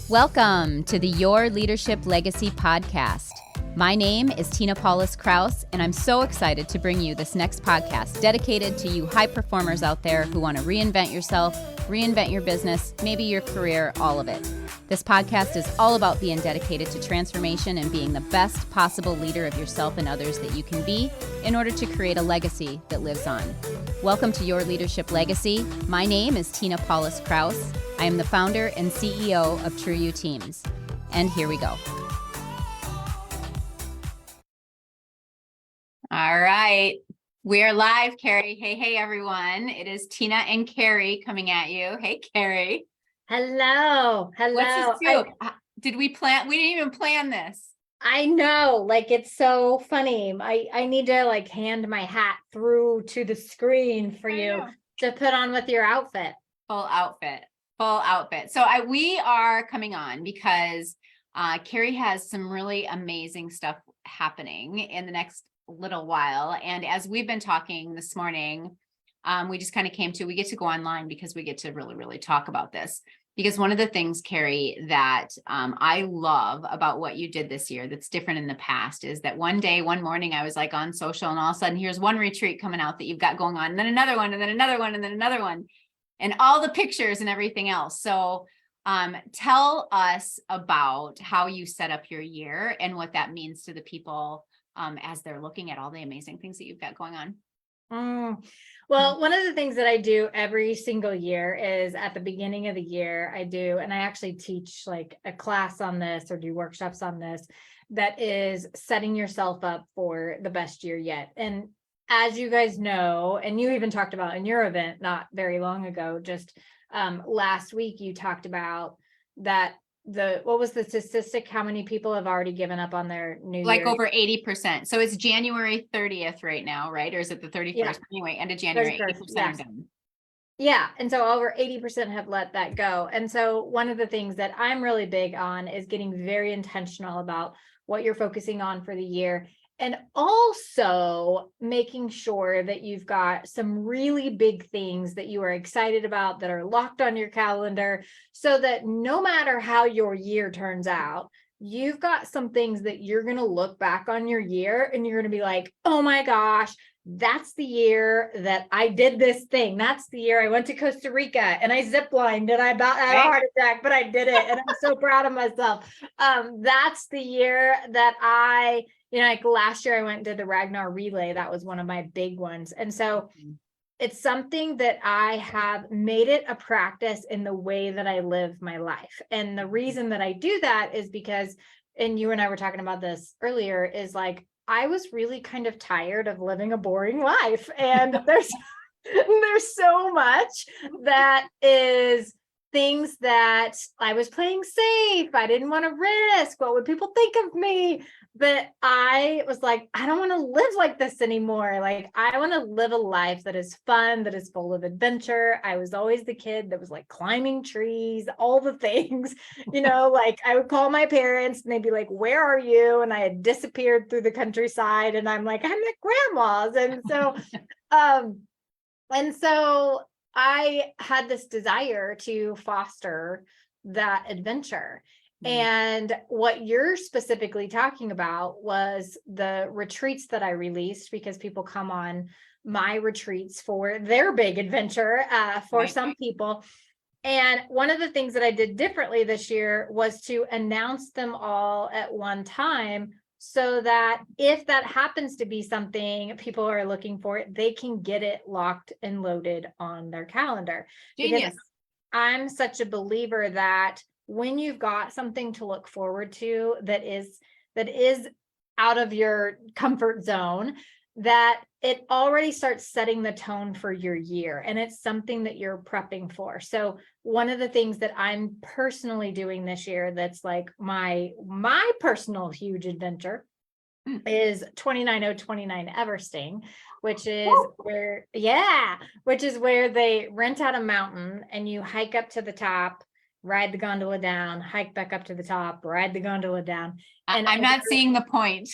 Welcome to the Your Leadership Legacy podcast. My name is Tina Paulus-Krause, and I'm so excited to bring you this next podcast dedicated to you high performers out there who want to reinvent yourself, reinvent your business, maybe your career, all of it. This podcast is all about being dedicated to transformation and being the best possible leader of yourself and others that you can be in order to create a legacy that lives on. Welcome to Your Leadership Legacy. My name is Tina Paulus-Krause. I am the founder and CEO of True You Teams. And here we go. All right. We are live, Keri. Hey, everyone. It is Tina and Keri coming at you. Hey, Keri. Hello. What's this too? Did we plan? We didn't even plan this. I know, it's so funny. I need to hand my hat through to the screen for you to put on with your outfit. Full outfit. So we are coming on because Keri has some really amazing stuff happening in the next little while. And as we've been talking this morning, we just kind of came to, we get to go online because we get to really talk about this. Because one of the things, Keri, that I love about what you did this year that's different in the past is that one morning, I was on social, and all of a sudden here's one retreat coming out that you've got going on, and then another one, and then another one, and then another one, and all the pictures and everything else. So tell us about how you set up your year and what that means to the people as they're looking at all the amazing things that you've got going on. Well, one of the things that I do every single year is at the beginning of the year, and I actually teach a class on this or do workshops on this, that is setting yourself up for the best year yet. And as you guys know, and you even talked about in your event not very long ago, just last week, you talked about that what was the statistic? How many people have already given up on their new year? Over 80%. So it's January 30th right now, right? Or is it the 31st? Yeah. Anyway, end of January, 80% yeah. done. Yeah. And so over 80% have let that go. And so one of the things that I'm really big on is getting very intentional about what you're focusing on for the year. And also making sure that you've got some really big things that you are excited about that are locked on your calendar, so that no matter how your year turns out, you've got some things that you're going to look back on your year and you're going to be like, oh my gosh, that's the year that I did this thing. That's the year I went to Costa Rica and I ziplined and I about had a heart attack, but I did it. And I'm so proud of myself. That's the year that last year I went and did the Ragnar relay. That was one of my big ones. And so it's something that I have made it a practice in the way that I live my life. And the reason that I do that is because, and you and I were talking about this earlier, is I was really kind of tired of living a boring life. And there's so much that is things that I was playing safe. I didn't want to risk. What would people think of me? But I was like, I don't want to live like this anymore. I want to live a life that is fun, that is full of adventure. I was always the kid that was climbing trees, all the things, I would call my parents and they'd be like, where are you? And I had disappeared through the countryside. And I'm like, I'm at grandma's. And so I had this desire to foster that adventure. And what you're specifically talking about was the retreats that I released, because people come on my retreats for their big adventure for some people. And one of the things that I did differently this year was to announce them all at one time, so that if that happens to be something people are looking for, they can get it locked and loaded on their calendar. Genius. Because I'm such a believer that when you've got something to look forward to that is out of your comfort zone, that it already starts setting the tone for your year, and it's something that you're prepping for. So one of the things that I'm personally doing this year that's my personal huge adventure is 29029 Everesting, which is where they rent out a mountain and you hike up to the top, ride the gondola down, hike back up to the top, ride the gondola down. And I'm not seeing the point.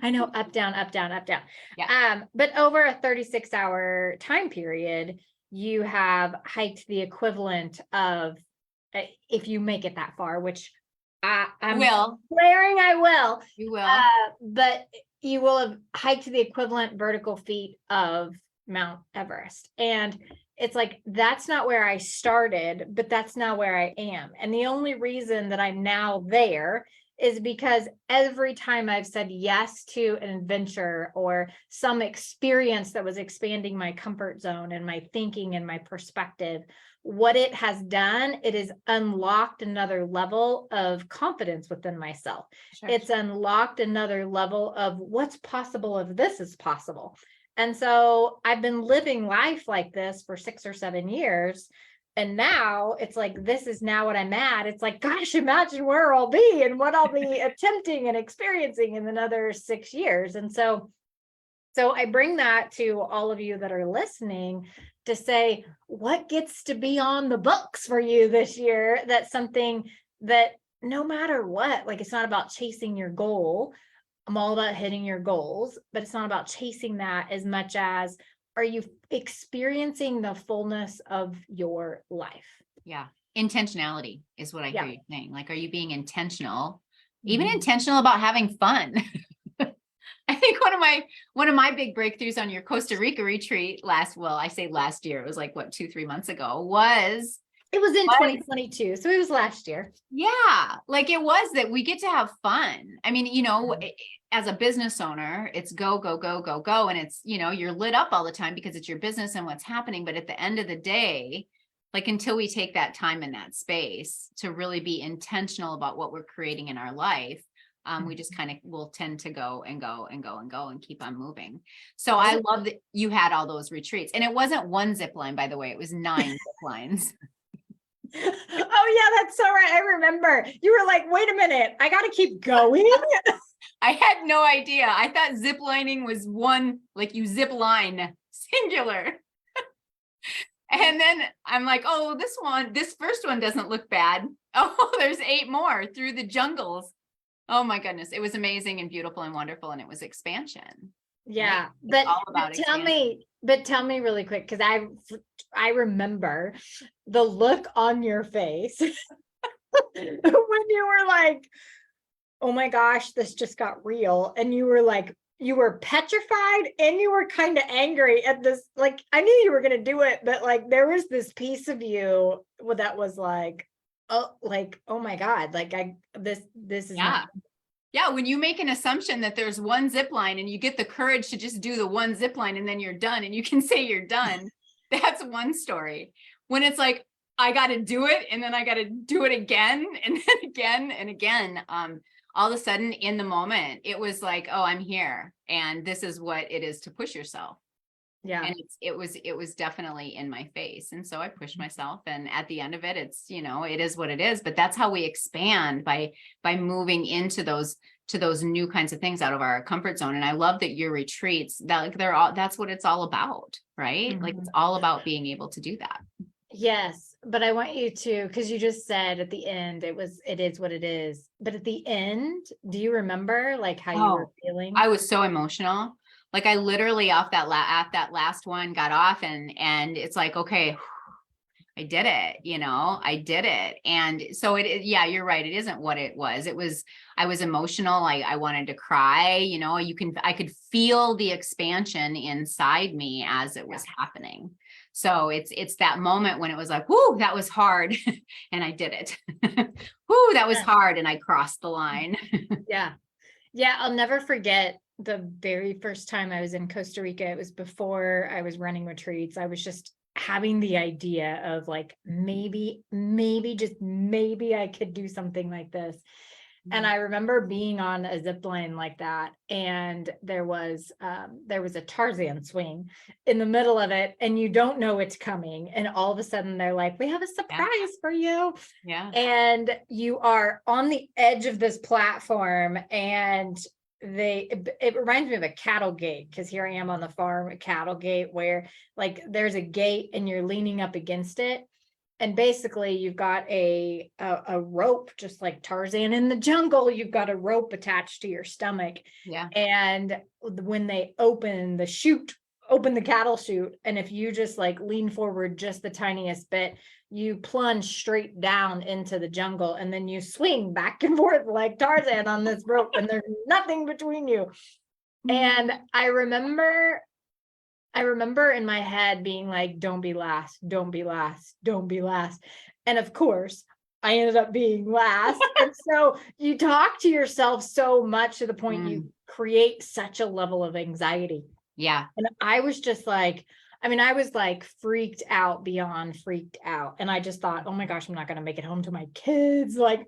I know, up, down, up, down, up, down. Yeah. But over a 36-hour time period, you have hiked the equivalent of if you make it that far, which I'm Will. swearing I will. You will. But you will have hiked the equivalent vertical feet of Mount Everest. And it's like, that's not where I started, but that's not where I am. And the only reason that I'm now there is because every time I've said yes to an adventure or some experience that was expanding my comfort zone and my thinking and my perspective, what it has done, it has unlocked another level of confidence within myself. Sure. It's unlocked another level of what's possible if this is possible. And so I've been living life like this for 6 or 7 years. And now it's like, this is now what I'm at. It's like, gosh, imagine where I'll be and what I'll be attempting and experiencing in another 6 years. And so I bring that to all of you that are listening to say, what gets to be on the books for you this year? That's something that no matter what, like, it's not about chasing your goal. I'm all about hitting your goals, but it's not about chasing that as much as, are you experiencing the fullness of your life? Yeah. Intentionality is what I Yeah. hear you saying. Like, are you being intentional, Mhm. even intentional about having fun? I think one of my big breakthroughs on your Costa Rica retreat last year, it was like, what, 2-3 months ago, was It was in 2022. So it was last year. yeah, like it was that we get to have fun. I mean, you know, as a business owner, it's go, go, go, go, go. And it's, you know, you're lit up all the time because it's your business and what's happening. But at the end of the day, like, until we take that time in that space to really be intentional about what we're creating in our life, we just kind of will tend to go and go and go and go and keep on moving. So I love that you had all those retreats, and it wasn't one zip line, by the way, it was 9 zip lines. Oh yeah, that's so right. I remember you were like, wait a minute, I got to keep going. I had no idea. I thought zip lining was one, like you zip line, singular. And then I'm like, oh, this first one doesn't look bad. Oh, there's 8 more through the jungles. Oh my goodness. It was amazing and beautiful and wonderful. And it was expansion. Yeah. Right? But all about tell me really quick, because I remember the look on your face when you were like, oh my gosh, this just got real. And you were like, you were petrified and you were kind of angry at this. Like, I knew you were going to do it, but like, there was this piece of you that was like, oh my God, like this is not. Yeah. When you make an assumption that there's one zip line and you get the courage to just do the one zip line and then you're done and you can say you're done, that's one story. When it's like, I got to do it and then I got to do it again and then again and again. All of a sudden in the moment, it was like, oh, I'm here. And this is what it is to push yourself. Yeah. And it was definitely in my face. And so I pushed myself, and at the end of it, it's, you know, it is what it is, but that's how we expand, by moving into those new kinds of things out of our comfort zone. And I love that your retreats, that like that's what it's all about, right? Mm-hmm. Like, it's all about being able to do that. Yes, but I want you to, because you just said at the end, it is what it is. But at the end, do you remember like how you were feeling? I was so emotional. Like, I literally at that last one got off, and it's like, okay, I did it, you know, I did it. And so yeah, you're right. It isn't what it was. I was emotional. I wanted to cry, you know, I could feel the expansion inside me as it was happening. So it's that moment when it was like, whoo, that was hard. And I did it. Whoo, that was hard. And I crossed the line. Yeah. Yeah. I'll never forget the very first time I was in Costa Rica. It was before I was running retreats. I was just having the idea of like, maybe just maybe I could do something like this. And I remember being on a zip line like that, and there was a Tarzan swing in the middle of it, and you don't know it's coming, and all of a sudden they're like, we have a surprise for you. Yeah. And you are on the edge of this platform, and it reminds me of a cattle gate, because here I am on the farm, a cattle gate, where like there's a gate and you're leaning up against it. And basically you've got a rope, just like Tarzan in the jungle, you've got a rope attached to your stomach. Yeah. And when they open the chute open the cattle chute. And if you just like lean forward just the tiniest bit, you plunge straight down into the jungle, and then you swing back and forth like Tarzan on this rope, and there's nothing between you. And I remember in my head being like, don't be last, don't be last, don't be last. And of course, I ended up being last. And so you talk to yourself so much to the point you create such a level of anxiety. Yeah. And I was just like, I was like freaked out beyond freaked out. And I just thought, oh my gosh, I'm not going to make it home to my kids. Like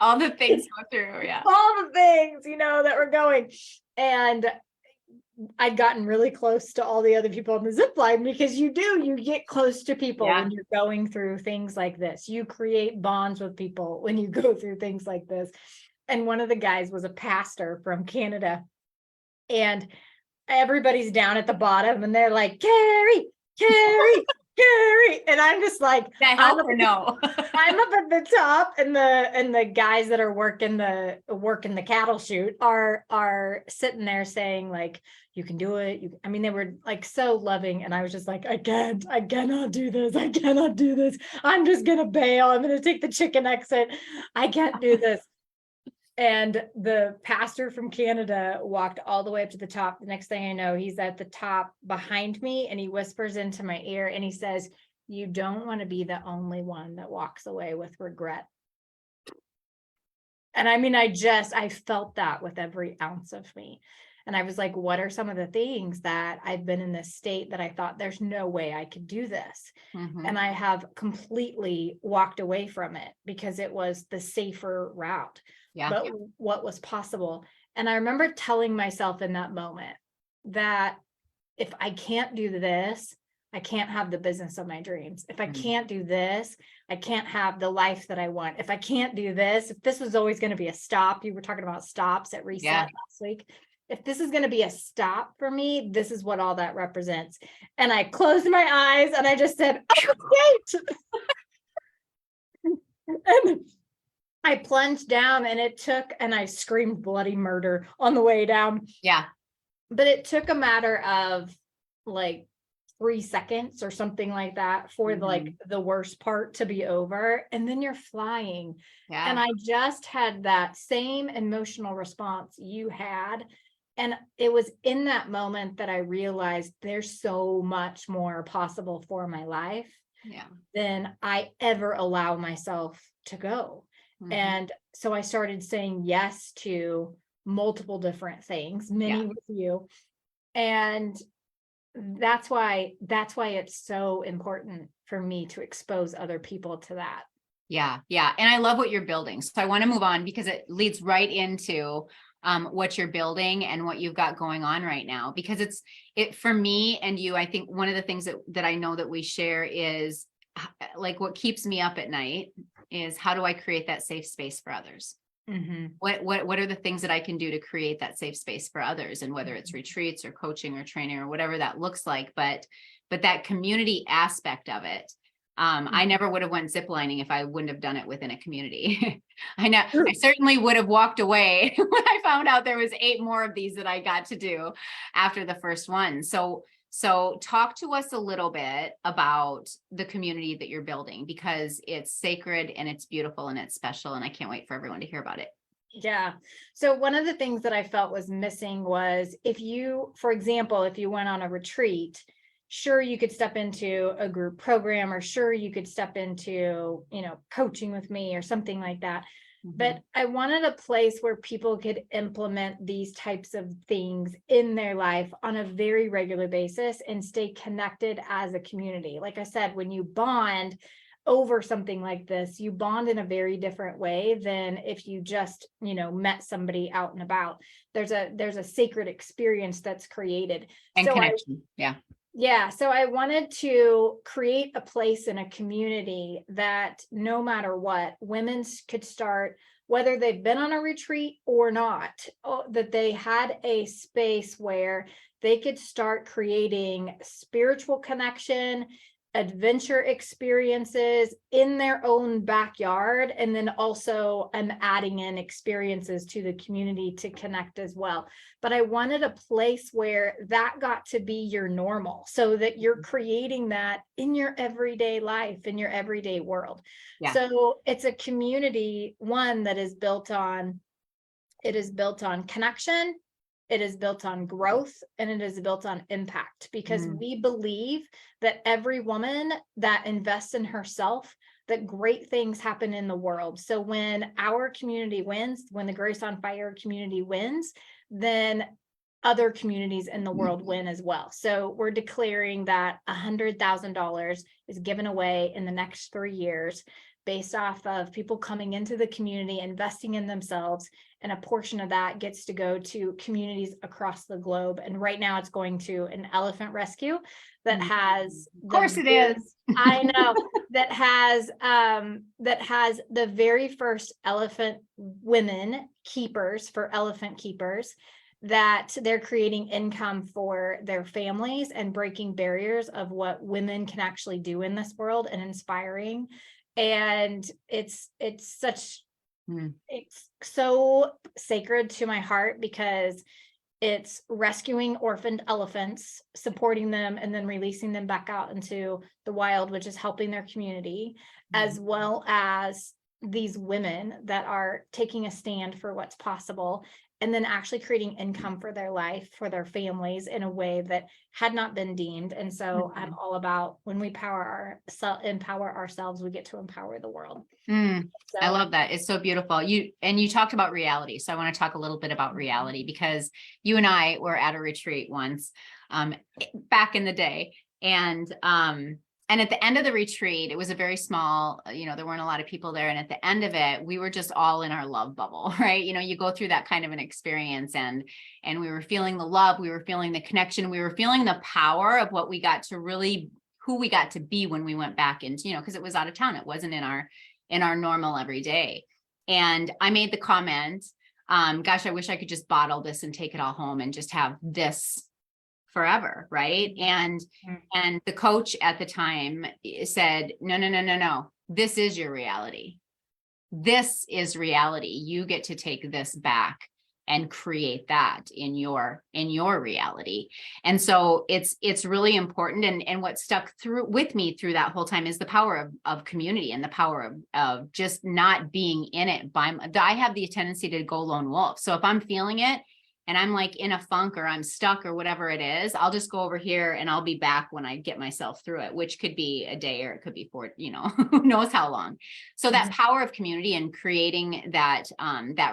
all the things go through. Yeah. All the things, that were going. And I'd gotten really close to all the other people on the zip line, because you get close to people when you're going through things like this. You create bonds with people when you go through things like this. And one of the guys was a pastor from Canada, and everybody's down at the bottom and they're like, Keri, Keri, Keri. And I'm just like, that help or no? I'm up at the top, and the guys that are working the cattle chute are sitting there saying like, you can do it. They were like so loving. And I was just like, I cannot do this. I cannot do this. I'm just going to bail. I'm going to take the chicken exit. I can't do this. And the pastor from Canada walked all the way up to the top. The next thing I know, he's at the top behind me, and he whispers into my ear and he says, you don't want to be the only one that walks away with regret. And I felt that with every ounce of me. And I was like, what are some of the things that I've been in this state that I thought there's no way I could do this? And I have completely walked away from it because it was the safer route. But what was possible. And I remember telling myself in that moment that if I can't do this, I can't have the business of my dreams. If I can't do this, I can't have the life that I want. If I can't do this, if this was always going to be a stop, you were talking about stops at Reset last week. If this is going to be a stop for me, this is what all that represents. And I closed my eyes and I just said, wait. And I plunged down, and I screamed bloody murder on the way down. Yeah. But it took a matter of like 3 seconds or something like that for the worst part to be over. And then you're flying. Yeah. And I just had that same emotional response you had. And it was in that moment that I realized there's so much more possible for my life than I ever allow myself to go. And so I started saying yes to multiple different things, many with you. And that's why it's so important for me to expose other people to that. Yeah. Yeah. And I love what you're building. So I want to move on because it leads right into what you're building and what you've got going on right now, because it for me and you, I think one of the things that I know that we share is like what keeps me up at night is how do I create that safe space for others? What are the things that I can do to create that safe space for others? And whether it's retreats or coaching or training or whatever that looks like, but that community aspect of it, I never would have went ziplining if I wouldn't have done it within a community. I know I certainly would have walked away when I found out there was 8 more of these that I got to do after the first one. So talk to us a little bit about the community that you're building, because it's sacred and it's beautiful and it's special. And I can't wait for everyone to hear about it. Yeah. So one of the things that I felt was missing was for example, if you went on a retreat, sure, you could step into a group program, or sure, you could step into, coaching with me or something like that. But I wanted a place where people could implement these types of things in their life on a very regular basis and stay connected as a community. Like I said, when you bond over something like this, you bond in a very different way than if you just, met somebody out and about. There's a sacred experience that's created. And connection. Yeah. So I wanted to create a place in a community that no matter what, women could start, whether they've been on a retreat or not, that they had a space where they could start creating spiritual connection, adventure experiences in their own backyard. And then also I'm adding in experiences to the community to connect as well. But I wanted a place where that got to be your normal, so that you're creating that in your everyday life, in your everyday world. Yeah. So it's a community, one that is built on, connection, it is built on growth, and it is built on impact, because we believe that every woman that invests in herself, that great things happen in the world. So when our community wins, when the Grace on Fire community wins, then other communities in the world win as well. So we're declaring that $100,000 is given away in the next 3 years, based off of people coming into the community, investing in themselves, and a portion of that gets to go to communities across the globe. And right now it's going to an elephant rescue that has, of course it is. I know, that has the very first elephant women keepers, for elephant keepers, that they're creating income for their families and breaking barriers of what women can actually do in this world, and inspiring. And it's so sacred to my heart, because it's rescuing orphaned elephants, supporting them, and then releasing them back out into the wild, which is helping their community, as well as these women that are taking a stand for what's possible, and then actually creating income for their life, for their families, in a way that had not been deemed. And so I'm all about, when we empower ourselves, we get to empower the world. So, I love that. It's so beautiful. You talked about reality. So I want to talk a little bit about reality, because you and I were at a retreat once, back in the day. And at the end of the retreat, it was a very small, there weren't a lot of people there. And at the end of it, we were just all in our love bubble, right? You go through that kind of an experience, and we were feeling the love, we were feeling the connection, we were feeling the power of what we got to really, who we got to be when we went back into, because it was out of town. It wasn't in our normal everyday. And I made the comment, gosh, I wish I could just bottle this and take it all home and just have this forever, right? And the coach at the time said, no, this is your reality. This is reality. You get to take this back and create that in your reality. And so it's really important. And what stuck with me through that whole time is the power of community, and the power of just not being in it I have the tendency to go lone wolf. So if I'm feeling it, and I'm like in a funk, or I'm stuck, or whatever it is, I'll just go over here and I'll be back when I get myself through it, which could be a day, or it could be who knows how long. So that power of community and creating that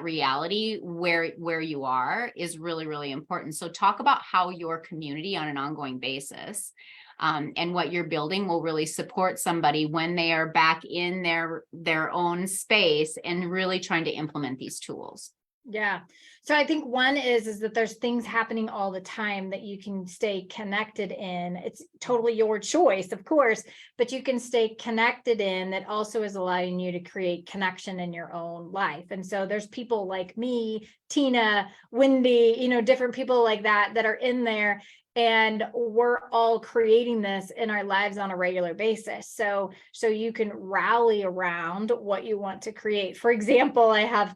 reality where you are is really, really important. So talk about how your community on an ongoing basis, and what you're building will really support somebody when they are back in their own space and really trying to implement these tools. Yeah. So I think one is that there's things happening all the time that you can stay connected in. It's totally your choice, of course, but you can stay connected in that also is allowing you to create connection in your own life. And so there's people like me, Tina, Wendy, different people like that are in there. And we're all creating this in our lives on a regular basis. So you can rally around what you want to create. For example, I have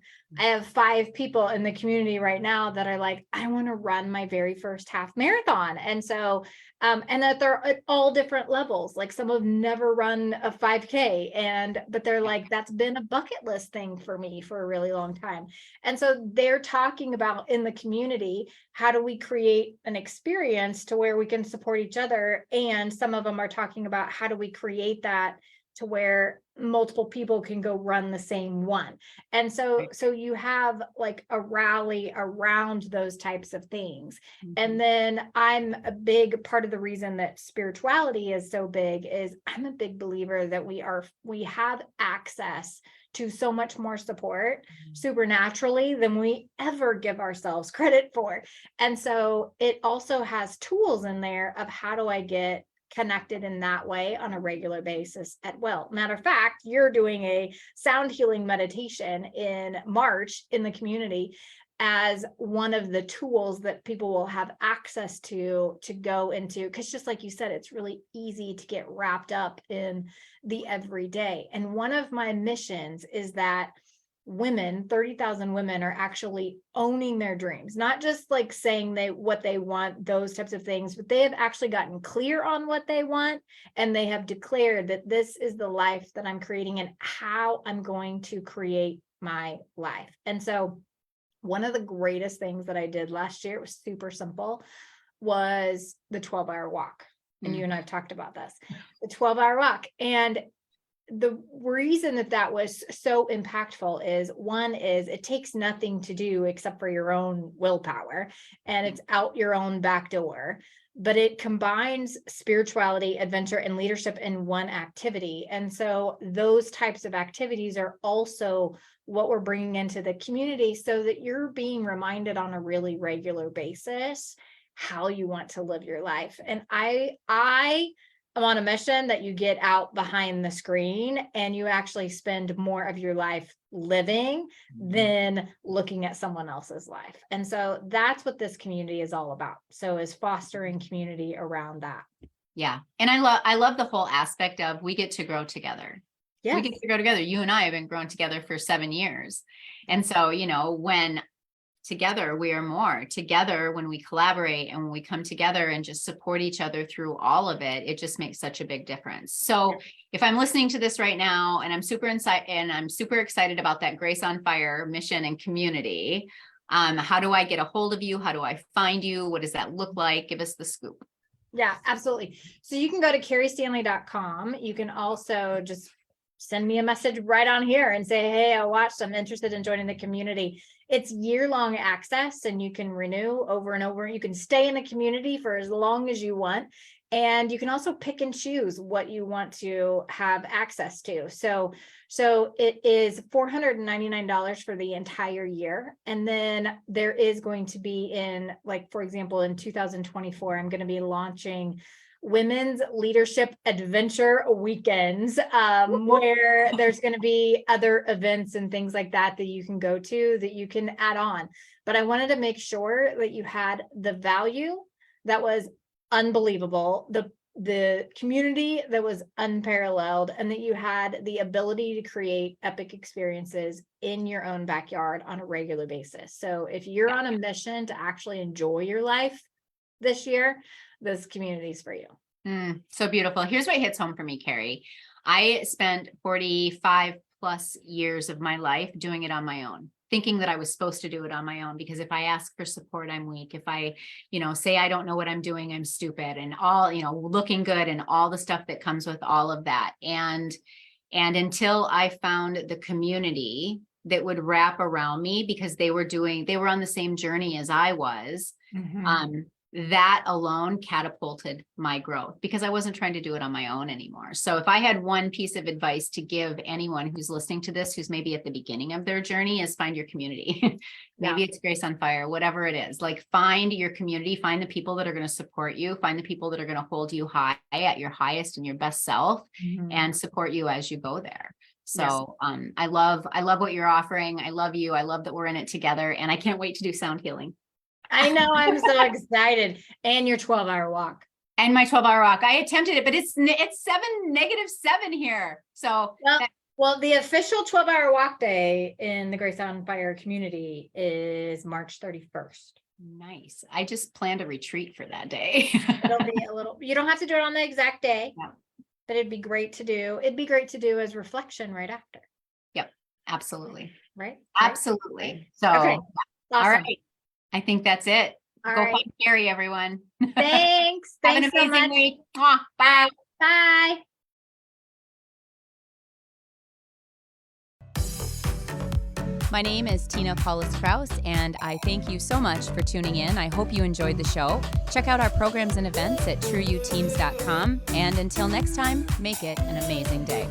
5 people in the community right now that are like, I want to run my very first half marathon. And so, and that they're at all different levels. Like some have never run a 5K, but they're like, that's been a bucket list thing for me for a really long time. And so they're talking about in the community, how do we create an experience to where we can support each other? And some of them are talking about how do we create that to where multiple people can go run the same one. And so you have like a rally around those types of things. And then I'm a big part of the reason that spirituality is so big is I'm a big believer that we have access to so much more support supernaturally than we ever give ourselves credit for. And so it also has tools in there of how do I get connected in that way on a regular basis at will. Matter of fact, you're doing a sound healing meditation in March in the community. as one of the tools that people will have access to go into, because just like you said, it's really easy to get wrapped up in the everyday. And one of my missions is that women, 30,000 women, are actually owning their dreams, not just like saying what they want, those types of things, but they have actually gotten clear on what they want, and they have declared that this is the life that I'm creating and how I'm going to create my life. And so one of the greatest things that I did last year, it was super simple, was the 12-hour walk. And you and I've talked about this, the 12-hour walk. And the reason that was so impactful is, one is it takes nothing to do except for your own willpower, and it's out your own back door, but it combines spirituality, adventure, and leadership in one activity. And so those types of activities are also what we're bringing into the community, so that you're being reminded on a really regular basis how you want to live your life. And I'm on a mission that you get out behind the screen and you actually spend more of your life living than looking at someone else's life. And so that's what this community is all about. So is fostering community around that. Yeah. And I love the whole aspect of, we get to grow together. Yes. We get to grow together. You and I have been growing together for 7 years. And so, when together we are more. Together, when we collaborate and when we come together and just support each other through all of it, it just makes such a big difference. So if I'm listening to this right now and I'm super excited about that Grace on Fire mission and community, how do I get a hold of you? How do I find you? What does that look like? Give us the scoop. Yeah, absolutely. So you can go to keristanley.com. You can also just send me a message right on here and say, hey, I watched, I'm interested in joining the community. It's year-long access, and you can renew over and over. You can stay in the community for as long as you want. And you can also pick and choose what you want to have access to. So it is $499 for the entire year. And then there is going to be for example, in 2024, I'm going to be launching Women's Leadership Adventure Weekends, where there's going to be other events and things like that you can go to, that you can add on. But I wanted to make sure that you had the value that was unbelievable, the community that was unparalleled, and that you had the ability to create epic experiences in your own backyard on a regular basis. So if you're on a mission to actually enjoy your life this year, this community is for you. So beautiful. Here's what hits home for me, Keri. I spent 45 plus years of my life doing it on my own, thinking that I was supposed to do it on my own, because if I ask for support, I'm weak. If I, say I don't know what I'm doing, I'm stupid, and all, looking good and all the stuff that comes with all of that. And until I found the community that would wrap around me, because they were on the same journey as I was, that alone catapulted my growth, because I wasn't trying to do it on my own anymore. So if I had one piece of advice to give anyone who's listening to this, who's maybe at the beginning of their journey, is find your community. Maybe it's Grace on Fire, whatever it is. Like, find your community, find the people that are going to support you, find the people that are going to hold you high at your highest and your best self, and support you as you go there. So I love what you're offering. I love you. I love that we're in it together, and I can't wait to do sound healing. I know, I'm so excited. And your 12-hour walk. And my 12-hour walk. I attempted it, but it's -7 here. So well, the official 12-hour walk day in the Grace on Fire community is March 31st. Nice. I just planned a retreat for that day. It'll be a little, you don't have to do it on the exact day, but it'd be great to do. It'd be great to do as reflection right after. Yep. Absolutely. Right. Absolutely. Right. So, okay. Awesome. All right. I think that's it. All Go right. find Keri, everyone. Thanks. Have an amazing week. Bye. Bye. My name is Tina Paulus-Krause, and I thank you so much for tuning in. I hope you enjoyed the show. Check out our programs and events at trueyouteams.com. And until next time, make it an amazing day.